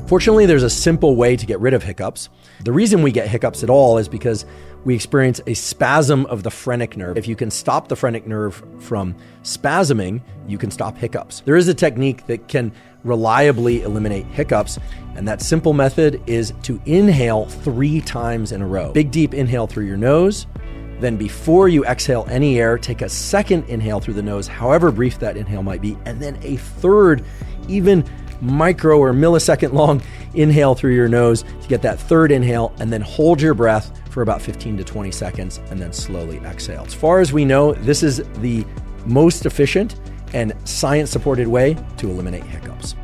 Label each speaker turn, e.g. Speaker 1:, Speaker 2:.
Speaker 1: Fortunately, there's a simple way to get rid of hiccups. The reason we get hiccups at all is because we experience a spasm of the phrenic nerve. If you can stop the phrenic nerve from spasming, you can stop hiccups. There is a technique that can reliably eliminate hiccups, and that simple method is to inhale 3 times in a row. Big, deep inhale through your nose. Then before you exhale any air, take a second inhale through the nose, however brief that inhale might be, and then a third, even micro or millisecond long inhale through your nose to get that third inhale, and then hold your breath for about 15 to 20 seconds and then slowly exhale. As far as we know, this is the most efficient and science-supported way to eliminate hiccups.